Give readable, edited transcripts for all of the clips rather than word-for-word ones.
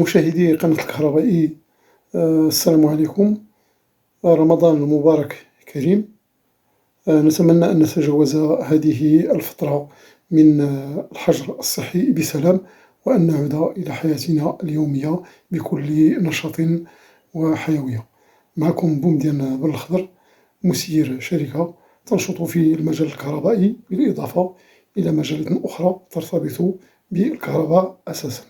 مشاهدي قناة الكهربائي، السلام عليكم. رمضان المبارك كريم. نتمنى أن نتجاوز هذه الفترة من الحجر الصحي بسلام، وأن نعود إلى حياتنا اليومية بكل نشاط وحيوية. معكم بومدين بالخضر، مسير شركة تنشط في المجال الكهربائي بالإضافة إلى مجالات أخرى ترتبط بالكهرباء أساسا.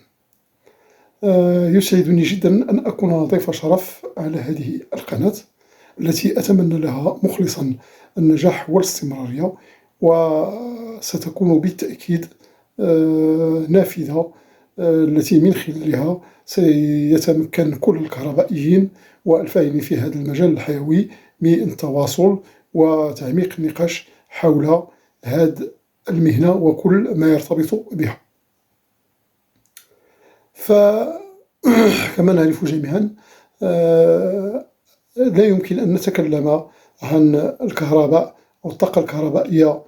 يسعدني جدا أن أكون ضيف شرف على هذه القناة التي أتمنى لها مخلصا النجاح والاستمرارية، وستكون بالتأكيد نافذة التي من خلالها سيتمكن كل الكهربائيين والفاعلين في هذا المجال الحيوي من التواصل وتعميق النقاش حول هذه المهنة وكل ما يرتبط بها. فكما نعرف جميعا، لا يمكن أن نتكلم عن الكهرباء أو الطاقة الكهربائية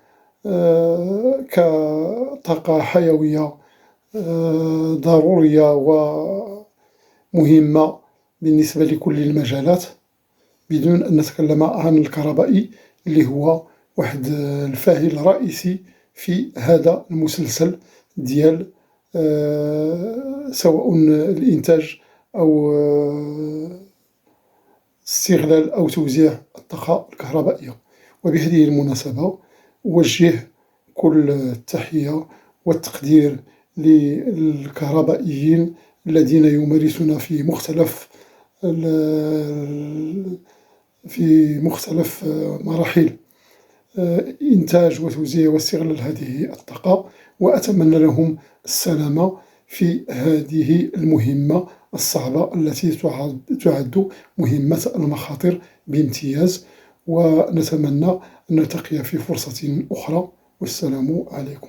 كطاقة حيوية ضرورية ومهمة بالنسبة لكل المجالات بدون أن نتكلم عن الكهربائي اللي هو واحد الفاعل الرئيسي في هذا المسلسل ديال سواء الإنتاج أو استغلال أو توزيع الطاقة الكهربائية. وبهذه المناسبة أوجه كل التحية والتقدير للكهربائيين الذين يمارسون في مختلف مراحل إنتاج وتوزيع واستغلال هذه الطاقة، وأتمنى لهم السلامة في هذه المهمة الصعبة التي تعد مهمة المخاطر بامتياز. ونتمنى أن نلتقي في فرصة أخرى، والسلام عليكم.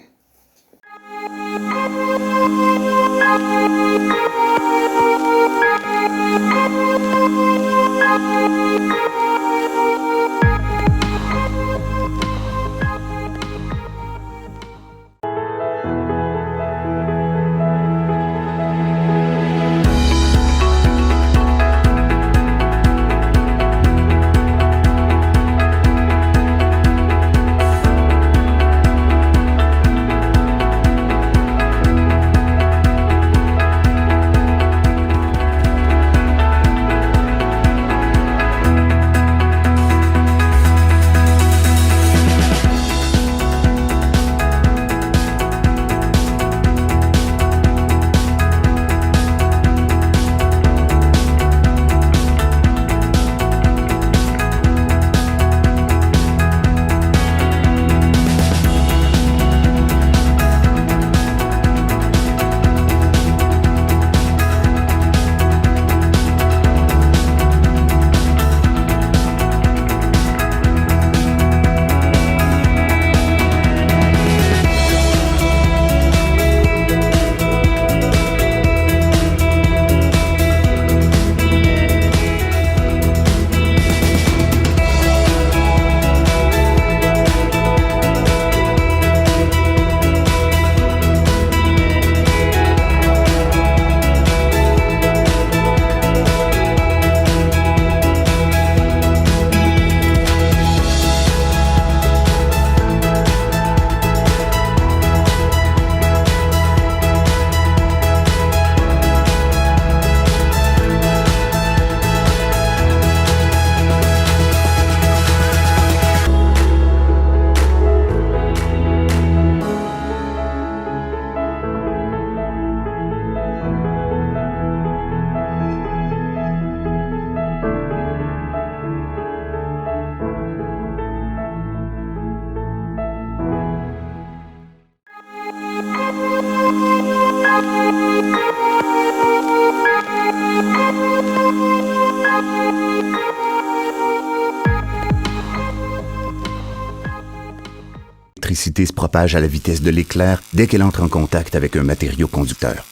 L'électricité se propage à la vitesse de l'éclair dès qu'elle entre en contact avec un matériau conducteur.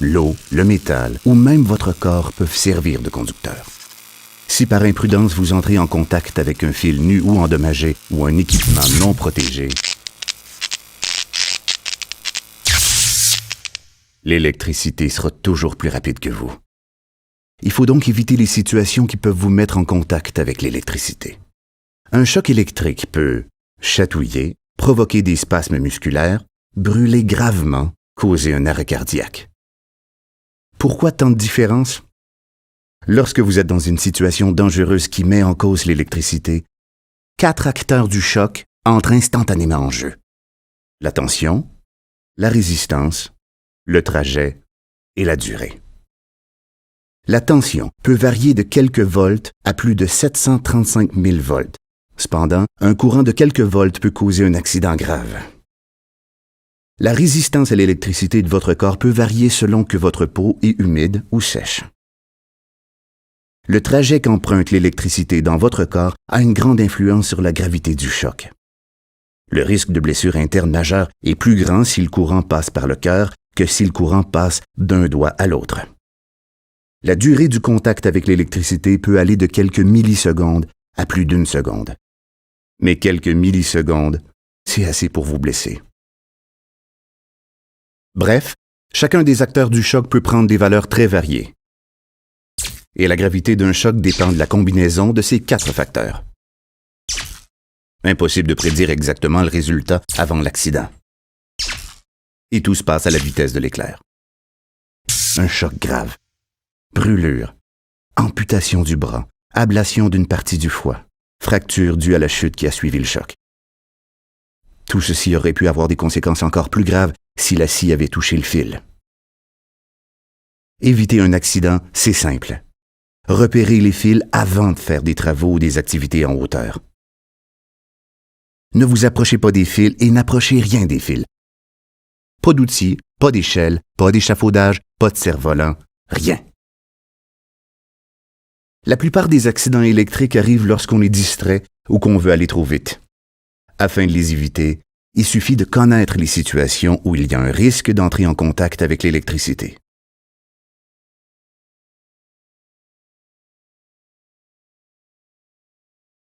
L'eau, le métal ou même votre corps peuvent servir de conducteur. Si par imprudence vous entrez en contact avec un fil nu ou endommagé ou un équipement non protégé, l'électricité sera toujours plus rapide que vous. Il faut donc éviter les situations qui peuvent vous mettre en contact avec l'électricité. Un choc électrique peut chatouiller, provoquer des spasmes musculaires, brûler gravement, causer un arrêt cardiaque. Pourquoi tant de différences? Lorsque vous êtes dans une situation dangereuse qui met en cause l'électricité, 4 acteurs du choc entrent instantanément en jeu. La tension, la résistance, le trajet et la durée. La tension peut varier de quelques volts à plus de 735 000 volts. Cependant, un courant de quelques volts peut causer un accident grave. La résistance à l'électricité de votre corps peut varier selon que votre peau est humide ou sèche. Le trajet qu'emprunte l'électricité dans votre corps a une grande influence sur la gravité du choc. Le risque de blessure interne majeure est plus grand si le courant passe par le cœur que si le courant passe d'un doigt à l'autre. La durée du contact avec l'électricité peut aller de quelques millisecondes à plus d'1 seconde. Mais quelques millisecondes, c'est assez pour vous blesser. Bref, chacun des acteurs du choc peut prendre des valeurs très variées. Et la gravité d'un choc dépend de la combinaison de ces 4 facteurs. Impossible de prédire exactement le résultat avant l'accident. Et tout se passe à la vitesse de l'éclair. Un choc grave. Brûlure, amputation du bras, ablation d'une partie du foie, fracture due à la chute qui a suivi le choc. Tout ceci aurait pu avoir des conséquences encore plus graves si la scie avait touché le fil. Éviter un accident, c'est simple. Repérez les fils avant de faire des travaux ou des activités en hauteur. Ne vous approchez pas des fils et n'approchez rien des fils. Pas d'outils, pas d'échelle, pas d'échafaudage, pas de cerf-volant, rien. La plupart des accidents électriques arrivent lorsqu'on est distrait ou qu'on veut aller trop vite. Afin de les éviter, il suffit de connaître les situations où il y a un risque d'entrer en contact avec l'électricité.